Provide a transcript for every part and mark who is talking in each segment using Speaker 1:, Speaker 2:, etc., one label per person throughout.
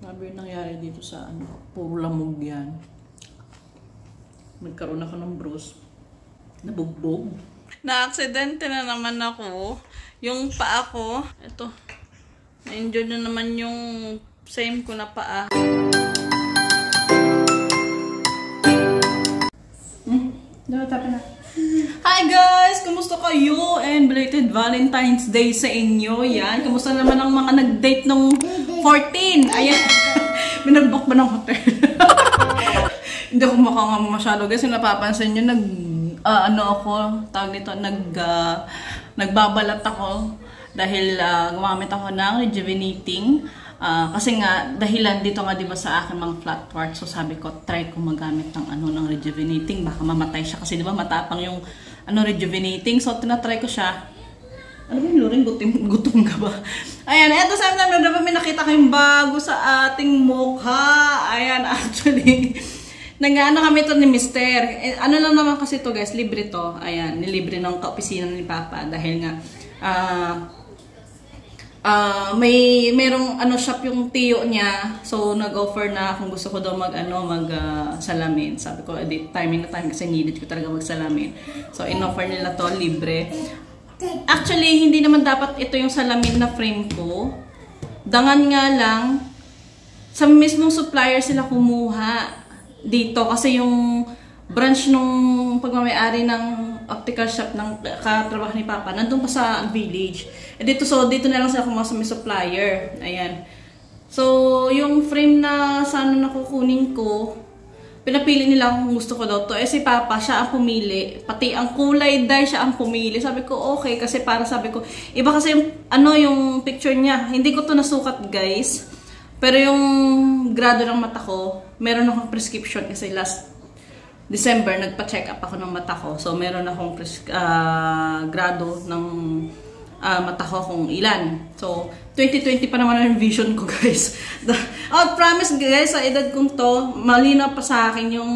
Speaker 1: Sabi yung nangyari dito sa ano, puro lamog yan. Nagkaroon ako ng bruise. Nabugbog. Na-aksidente na naman ako. Yung paa ko, ito. Na-injured na naman yung same ko na paa. Tapos na. Hi guys! Kumusta kayo? And belated Valentine's Day sa inyo. Yan. Kumusta naman ang mga nag-date nung 14? Ayan. Binagbook ba ng hotel? Hindi ako makangama masyado. Guys, yung napapansin nyo, nagbabalat ako. Dahil gumamit ako ng rejuvenating. Kasi nga, dahilan dito nga diba sa akin mga flat parts. So sabi ko, try ko magamit ng rejuvenating. Baka mamatay siya. Kasi diba matapang yung rejuvenating. So tinatry ko siya. Ano ba yung Loren? Gutom ka ba? Ayan, eto sa amin na may nakita kayong bago sa ating mukha. Ayan, actually. Nag-ano kami ito ni Mister. Ano lang naman kasi ito guys, libre to. Ayan, nilibre ng kaopisina ni Papa. Dahil nga, merong shop yung tiyo niya. So nag-offer na kung gusto ko daw salamin. Sabi ko, timing na time kasi needed ko talaga magsalamin. So in-offer nila to libre. Actually, hindi naman dapat ito yung salamin na frame ko. Dangan nga lang sa mismong supplier sila kumuha dito kasi yung branch nung pagmamay-ari ng optical shop ng katrabaho ni Papa, nandun pa sa village. Dito na lang sila kumuha sa may supplier. Ayan. So, yung frame na sana nakukunin ko, pinapili nila kung gusto ko daw to. Si Papa, siya ang pumili. Pati ang kulay dye, siya ang pumili. Sabi ko, okay. Kasi sabi ko, iba kasi yung picture niya. Hindi ko to nasukat, guys. Pero yung grado ng mata ko, meron akong prescription kasi last December, nagpa-check up ako ng mata ko. So, meron akong grado ng mata ko kung ilan. So, 2020 pa naman yung vision ko, guys. Promise, guys, sa edad kong to, malinaw pa sa akin yung,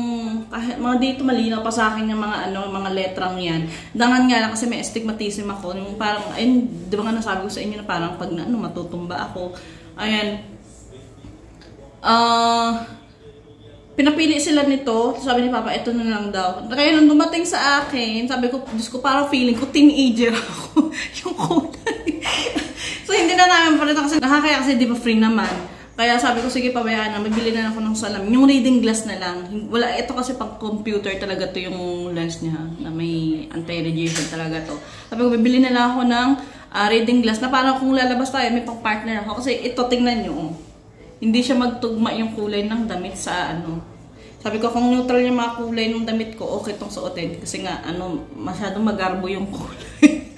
Speaker 1: mga dito malinaw pa sa akin yung mga letrang yan. Dangan nga lang kasi may astigmatism ako. Yung parang, ayun, di ba nga nasabi ko sa inyo na parang pag matutumba ako. Ayan. Pinapili sila nito. Sabi ni Papa, ito na lang daw. Kaya nung dumating sa akin, sabi ko, Diyos ko, parang feeling ko teenager ako. Yung kulay. So, hindi na namin pala kasi nakakaya kasi di ba free naman. Kaya sabi ko, sige, pabayaan na. Magbili na ako ng salamin. Yung reading glass na lang. Wala, ito kasi pang computer talaga to yung lens niya. Na may anti-radiation talaga to. Sabi ko, bibili na lang ako ng reading glass na parang kung lalabas tayo, may pang partner ako. Kasi ito, tingnan nyo. Hindi siya magtugma yung kulay ng damit sa Sabi ko, kung neutral yung mga kulay ng damit ko, okay itong suotin. Kasi nga, masyadong magarbo yung kulay.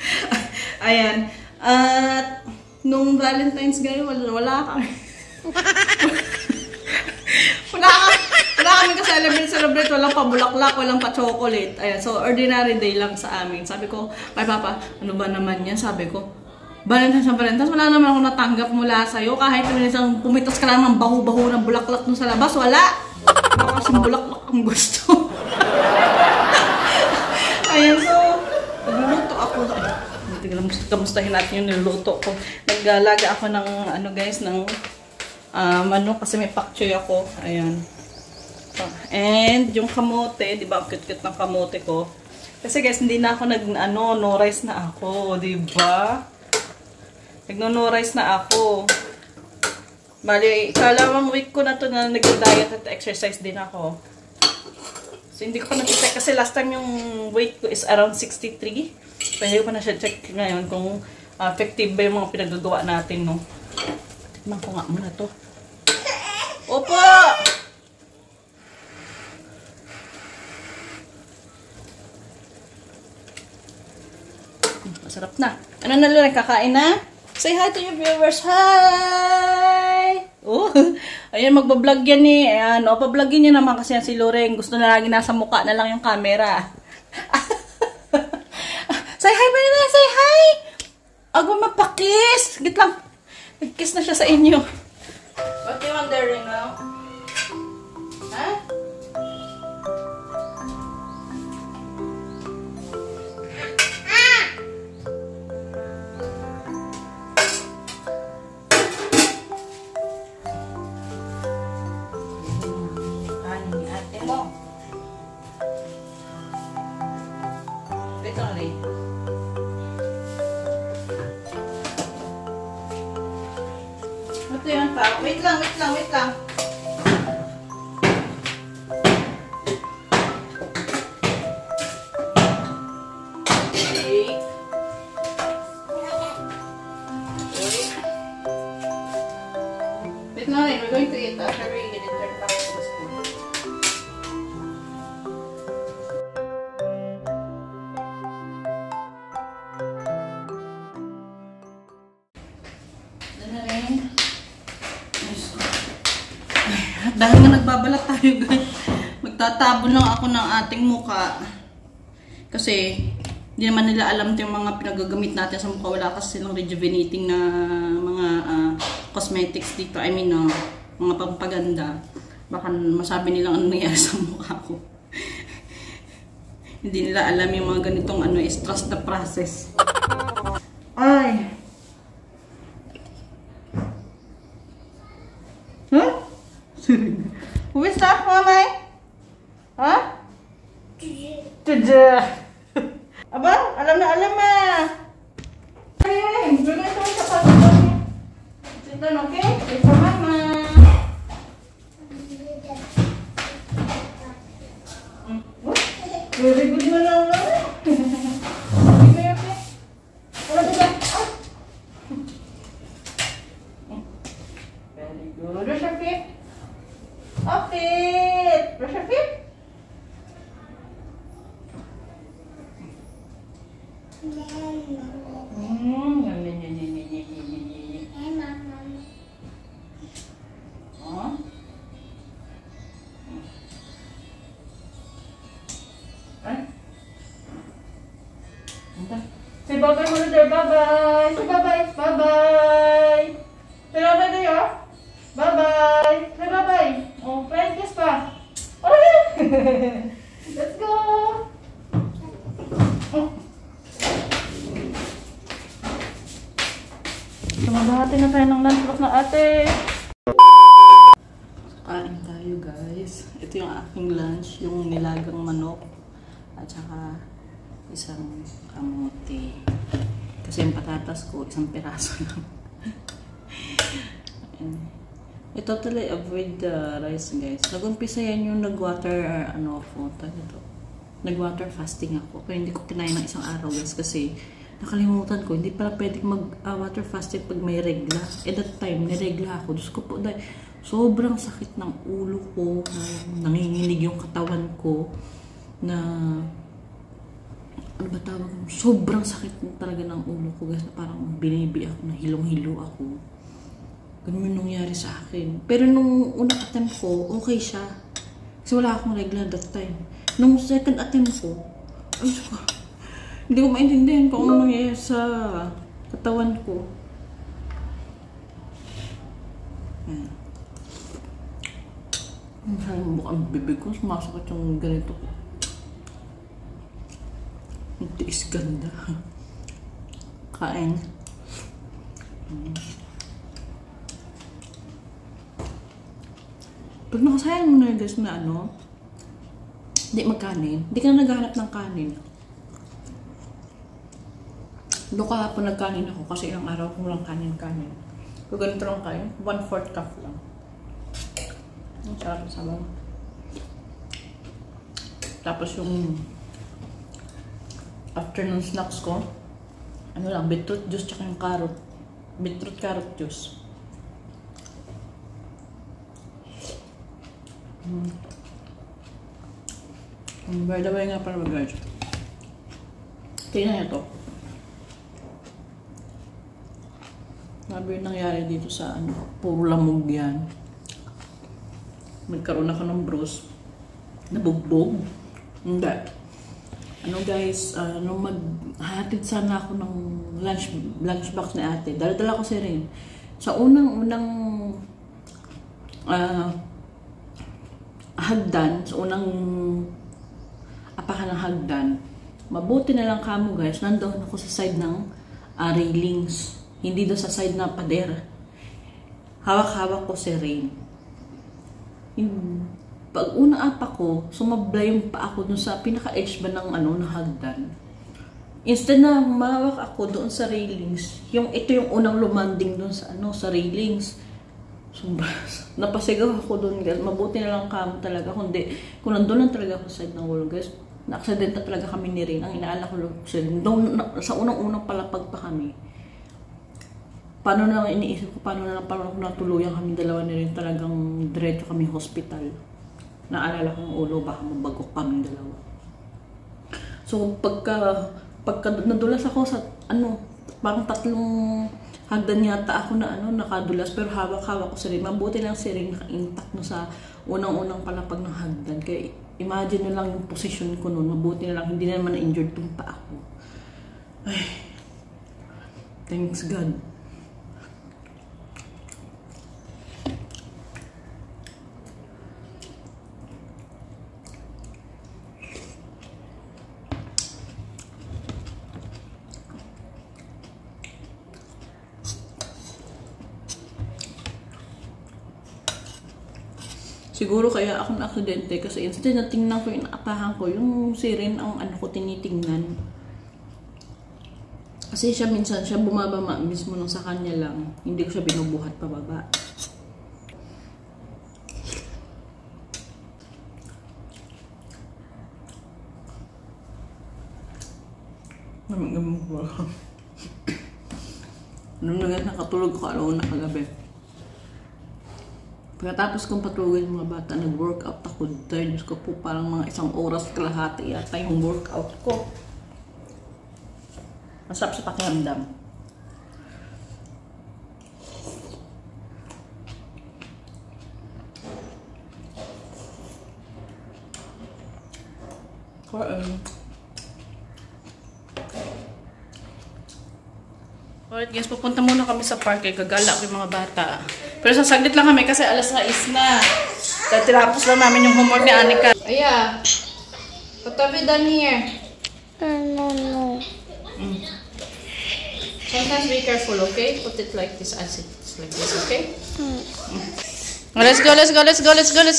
Speaker 1: Ayan. At, nung Valentine's Day, wala kami. wala kami ka-celebrate. Walang pabulaklak, walang pa-chocolate. Ayan. So, ordinary day lang sa amin. Sabi ko, kay Papa, ano ba naman yan? Sabi ko, Valentine's, wala naman ako natanggap mula sa'yo. Kahit naman pumitas ka lang ng baho-baho ng bulaklak nun sa labas, wala. Baka kasing bulaklak ang gusto. Ayan, so, nagluluto ako. Hindi lang, kamustahin natin yung niluluto ko. Naggalaga ako ng, guys, ng manok kasi may pak choy ako. Ayan. So, and, yung kamote, di ba, ang cute-cute ng kamote ko. Kasi guys, hindi na ako no rice na ako, di ba? Nagno-no rice na ako. Bali, kalawang week ko na to na nag-diet at exercise din ako. So, hindi ko pa na-check kasi last time yung weight ko is around 63. So, hindi ko pa na-check ngayon kung effective ba yung mga pinagagawa natin, no? Tikman ko nga muna to. Opo! Masarap na. Ano na lang, kakain na? Say hi to your viewers. Hi! Oh, ayan, magbablog yan eh. Ayan, pablogin niya naman kasi yan si Loren. Gusto na lagi nasa mukha na lang yung camera. Say hi ba na? Say hi! Ako mapakis! Git lang. Nag-kiss na siya sa inyo. What do you want there now? Ha? pa. Wait lang, wait lang, wait lang. Wait lang, we're going to eat after we get it turned back to the spoon. Dahil nga nagbabalat tayo guys, magtatabon lang ako ng ating muka. Kasi, hindi naman nila alam yung mga pinagagamit natin sa mukha. Wala kasi silang rejuvenating na mga cosmetics dito. I mean, mga pampaganda. Baka masabi nilang ano nangyari sa mukha ko. Hindi nila alam yung mga ganitong ano, is trust the process. Ay! Huh? Who is that, Mamay? Huh? Tuja. Aba, alam na alam Hey, we're going to wait sa pagkakas. Sit down, okay? Wait for Mama. What? Very good mo lang, no? Okay, okay. Wala diba? Very good. Brush your feet. Okay. Brush your feet. Say bye-bye muna there. Bye-bye. Say bye-bye. Bye-bye. Say bye-bye there. Bye-bye. Say bye-bye. Oh, friend kiss pa. Okay. Let's go. Tumabahati na tayo ng lunchbox na ate. Kain tayo guys. Ito yung aking lunch. Yung nilagang manok. At saka isang kamote. Kasi yung patatas ko, isang piraso lang. I totally avoid the rice guys. Nag-umpisa yan yung nag-water nag-water fasting ako. Pero hindi ko kinain ng isang araw guys kasi nakalimutan ko. Hindi pala pwedeng mag-water fasting pag may regla. At that time, niregla ako. Diyos ko po dahil sobrang sakit ng ulo ko. Nanginginig yung katawan ko. Na ano ba tawag mo? Sobrang sakit talaga ng ulo ko guys. Parang binibi ako, na hilong-hilo ako. Ganun yung nangyari sa akin. Pero nung unang attempt ko, okay siya. Kasi wala akong regla that time. Nung second attempt ko, ay suka. Hindi ko maintindihan kung ano nangyari sa katawan ko. Ayan. Masyadong bukang bibig ko. Sumasakit yung ganito ko. Ang tiis ganda. Kain. Pag nakasayang mo na guys na ano, hindi magkanin. Hindi ka na naghahanap ng kanin. Doon kahapon nagkanin ako kasi ilang araw kung lang kanin-kanin. Kung ganito lang kayo, 1/4 cup lang. Ang sarap sa sabaw. Tapos yung afternoon snacks ko, ano lang, beetroot juice tsaka yung carrot. Beetroot carrot juice. By the way nga pala guys, tingnan nyo to. Sabi yung nangyari dito sa ano, puro lamog yan. Nagkaroon ako ng bruise. Nabugbog. Hindi. Ano guys, nung maghatid sana ako ng lunchbox ni ate, dala-dala ko si Rin. Sa unang hagdan, sa unang apakan ng hagdan, mabuti na lang kamo guys, nandoon ako sa side ng railings. Hindi doon sa side na pader. Hawak-hawak ko si Rin. Pag unang apak ko, sumabla yung pa ako dun sa pinaka-edge ba ng ano, na hagdan. Instead na humawak ako doon sa railings, ito yung unang lumanding doon sa ano, sa railings. Sobra. Napasigaw ako doon, guys. Mabuti na lang kamo talaga. Kundi, kung nandun lang talaga ako sa side ng ulo, guys, na-aksidenta talaga kami ni Rain. Ang inaalala ko sa unang-unang palapag pa kami. Paano na lang iniisip ko, paano na lang natuluyan kami dalawa ni Rain, talagang diretso kami hospital. Naalala ko ng ulo, baka mabagok kami dalawa. So, pagka nadulas ako sa, parang 3 hagdan yata ako na nakadulas, pero hawak-hawak ko si Rain. Mabuti lang si Rain naka-intact no sa unang-unang palapag ng hagdan. Kaya imagine nyo lang yung posisyon ko noon. Mabuti na lang, hindi na naman na-injured yung pa ako. Ay, thanks God. Siguro kaya ako na-aksidente kasi instead na tingnan ko yung naapahan ko, yung si Rain ang ko tinitingnan. Kasi siya minsan, siya bumababa mismo nung sa kanya lang. Hindi ko siya binubuhat pababa. Namang ba? Nung nakatulog ko alauna kagabi. Pagkatapos kong patulogin mga bata, nag-workout ako. Diyos ko po, parang mga 1 oras kalahati yata yung workout ko. Masarap sa pakiramdam. Alright guys, pupunta muna kami sa park kay gagala ko yung mga bata. Pero sasaglit lang kami kasi alas 6 na. Tinapos lang namin yung homework ni Anika. Aya, what have you done here?
Speaker 2: No.
Speaker 1: Sometimes be careful, okay? Put it like this, as it's like this, okay? Let's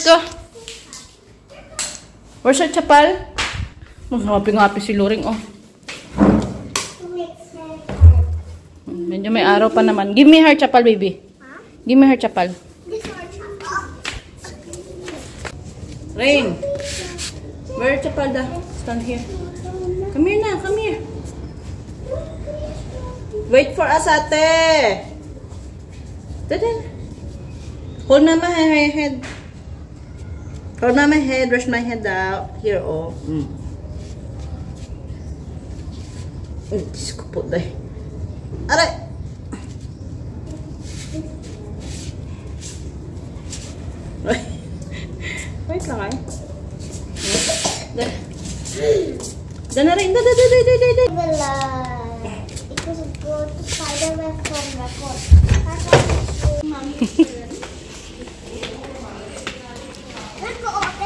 Speaker 1: go. Where's your chapal? Ngapi-ngapi si Loring, oh. Medyo may araw pa naman. Give me her chapal, baby.
Speaker 2: Huh?
Speaker 1: Give me her chapal.
Speaker 2: This one chapal.
Speaker 1: Rain. Where chapal da? Stand here. Come here na, come here. Wait for us, ate. Dada. Hold mama my head. Hold mama my head. Brush my head out. Here, oh. Diyos ko po, day. Aray! Wait lang ay. Dana rin. It was good to Spider-Man from record.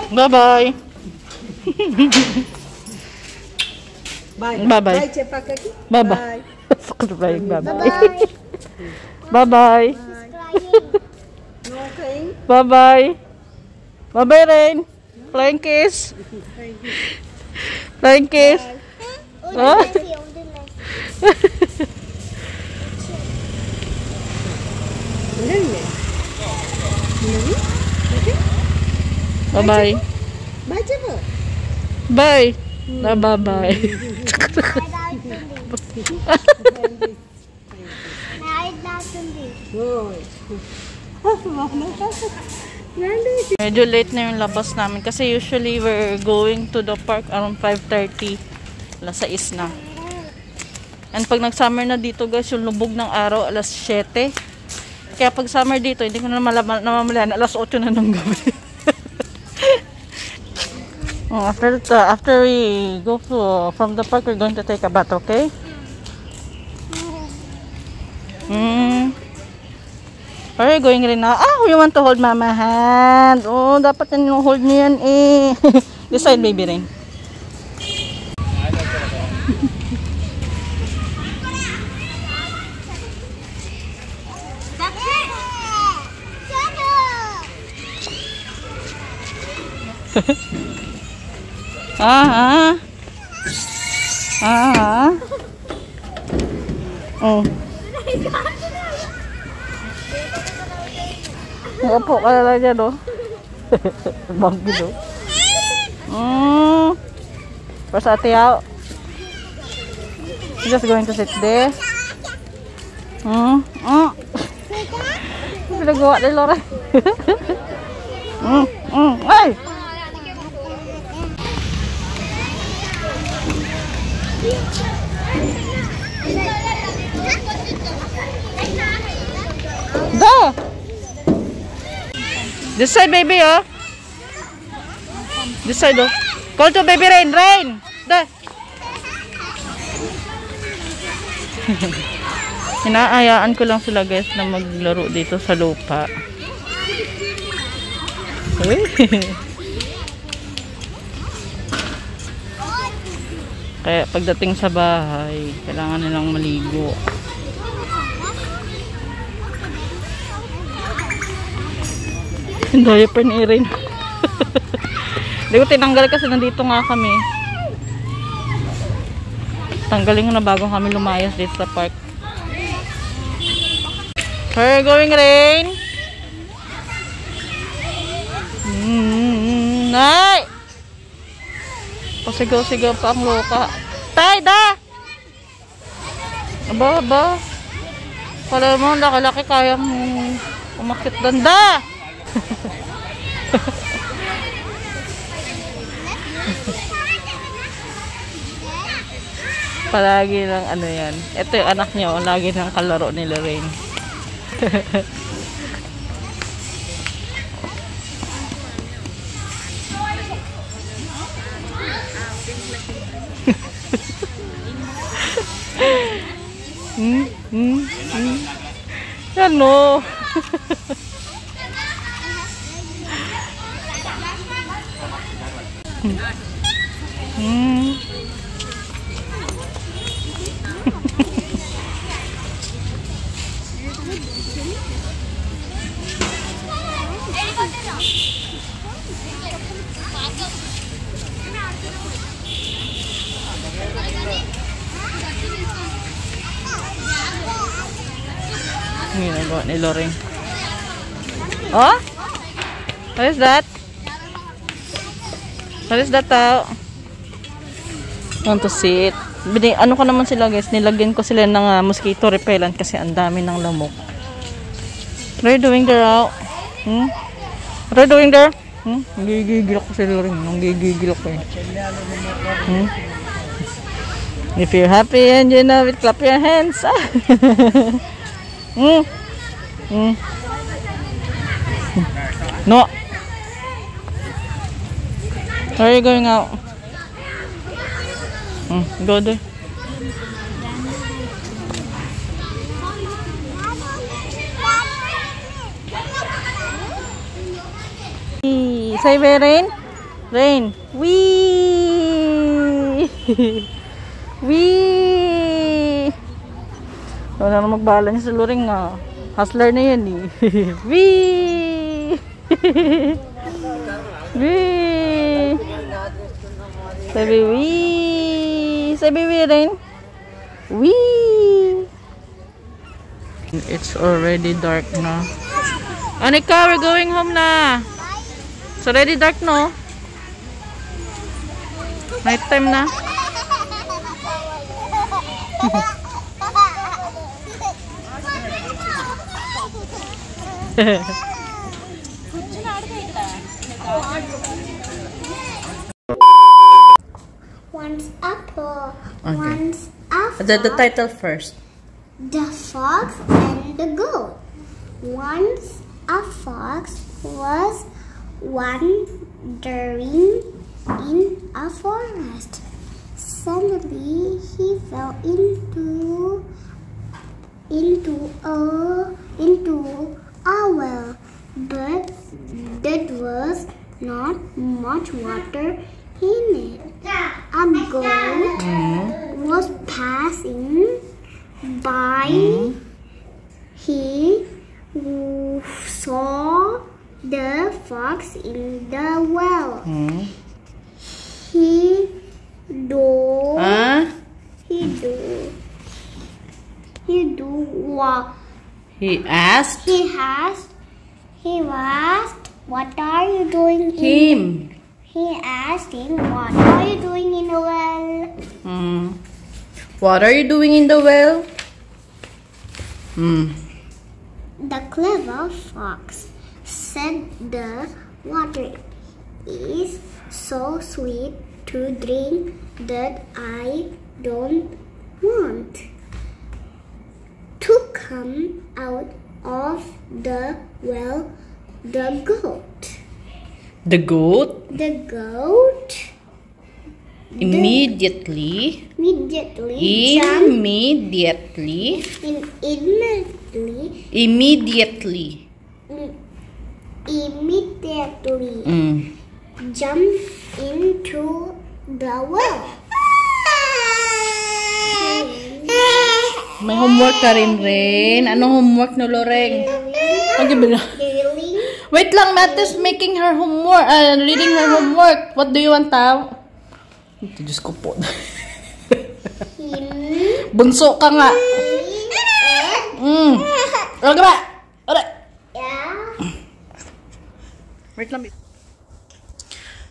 Speaker 1: Bye-bye. Bye-bye. Bye-bye. Bye-bye. Bye-bye. Bye-bye. Bye-bye, Rain. Flying kiss. Flying kiss. Huh? Bye-bye. Bye. Bye-bye. Medyo late na yung labas namin kasi usually we're going to the park around 5:30. Alas 6 na. And pag nag-summer na dito guys, yung lubog ng araw alas 7. Kaya pag summer dito, hindi ko na namamalayan, alas 8 na ng gabi. After we go from the park, we're going to take a bath, okay? Where are you going rin now? You want to hold mama hand? Oh, dapat yung hold niyo yan eh. This side, baby Rain. Oh. Opo ka na lang dyan, no? Monkey, no? Where's Ate Yao? She's just going to sit there. Pinagawa ni Lore. Ay! Da! This side, baby, oh. This side, oh. Call to baby Rain, Rain. Da. Inaayaan ko lang sila, guys, na maglaro dito sa lupa. Kaya pagdating sa bahay, kailangan nilang maligo. Yung diaper ni Erin. Hindi ko tinanggal kasi nandito nga kami. Tanggalin ko na bago kami lumayas dito sa park. Where are you going, Rain? Nay! Pasigaw-sigaw pa ang loka. Tay, da! Aba, aba. Pala mo, laki-laki kayang umakit danda. Palagi ng ano yan. Ito yung anak niya, lagi ng kalaro ni Lorraine. Ano? Ginagawa ni Lorraine. Oh? What is that? What is that, tao? Want to sit? Ano ko naman sila, guys, nilagyan ko sila ng mosquito repellent kasi ang dami ng lamok. What are you doing there, out? What are you doing there? Gigigil ako si Lorraine. Gigigil ako eh. If you're happy and you know it, clap your hands. No. Where are you going out? Go there. Say Rain. Rain. Wee. Wee. Wala na magbala niya sa luring nga. Hustler na yan eh. Wee! Wee! Sabi wee! Sabi wee Rain. Wee! It's already dark na. Anika, we're going home na. It's already dark, no? Night time na.
Speaker 2: Once apple.
Speaker 1: Okay.
Speaker 2: Once a fox.
Speaker 1: The title first.
Speaker 2: The fox and the goat. Once a fox was wandering in a forest. Suddenly he fell into a well, but there was not much water in it. A goat was passing by. He saw the fox in the well. He He asked, "What are you doing?" He asked him, "What are you doing in the well?"
Speaker 1: What are you doing in the well?
Speaker 2: The clever fox said, "The water is so sweet to drink that I don't want to come out of the well." The goat immediately jumped into the well.
Speaker 1: May homework ka rin. Anong homework no, Loreng? Wait lang, Matt is making her homework, reading her homework. What do you want, Tao? Diyos ko po. Bunso ka nga. Okay ba? Wait lang.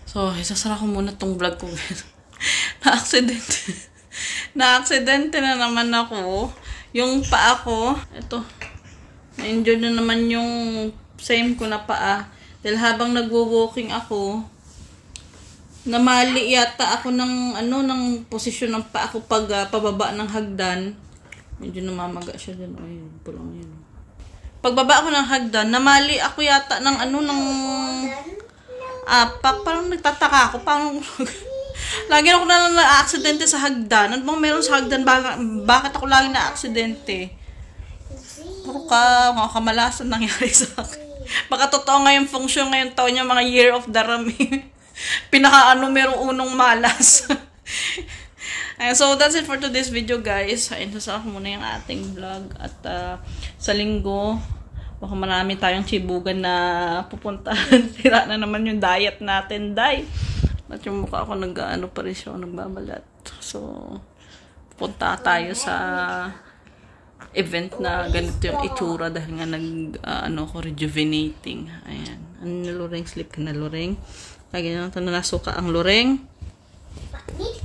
Speaker 1: So, isasara ko muna tong vlog ko. Na-aksidente na naman ako. Yung paa ko, ito. Na-injured na naman yung same ko na paa. Dahil habang nagwo-walking ako, namali yata ako ng posisyon ng paa ko pag pababa ng hagdan. Medyo namamaga siya dyan. Ayun, pulang yun. Pagbaba ako ng hagdan, namali ako yata ng apak. Parang nagtataka ako. Parang lagi ako na-aksidente sa hagdan. Ano bang meron sa hagdan? Bakit ako lagi na-aksidente? Puro mga kamalasan nangyari sa akin. Baka totoo nga yung function ngayon taon niya, mga year of the ram. Merong unong malas. And so, that's it for today's video, guys. Ayun, sasama ko muna yung ating vlog. At sa linggo, baka marami tayong chibugan na pupuntahan. Tira na naman yung diet natin, day. At yung mukha ko pa rin siya, nagbabalat. So, pupunta tayo sa event na ganito yung itsura dahil nga rejuvenating. Ayan. Ano na, Loreng? Sleep ka na, Loreng. Lagi na natin nasuka ang Loreng.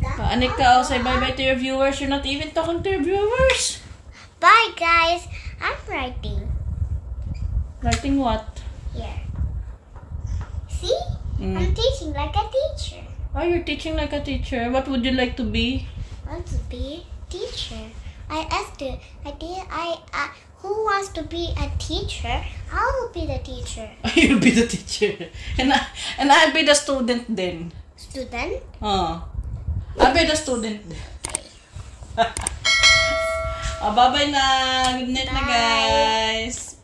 Speaker 1: Paanik ka. Say bye-bye to your viewers. You're not even talking to your viewers.
Speaker 2: Bye, guys. I'm writing.
Speaker 1: Writing what?
Speaker 2: Here. See? I'm teaching like a teacher.
Speaker 1: Oh, you're teaching like a teacher. What would you like to be?
Speaker 2: I want to be a teacher. I asked her, who wants to be a teacher? I will be the teacher.
Speaker 1: You'll be the teacher. And I'll be the student then.
Speaker 2: Student?
Speaker 1: I'll be the student then. Bye-bye na. Good night na, guys.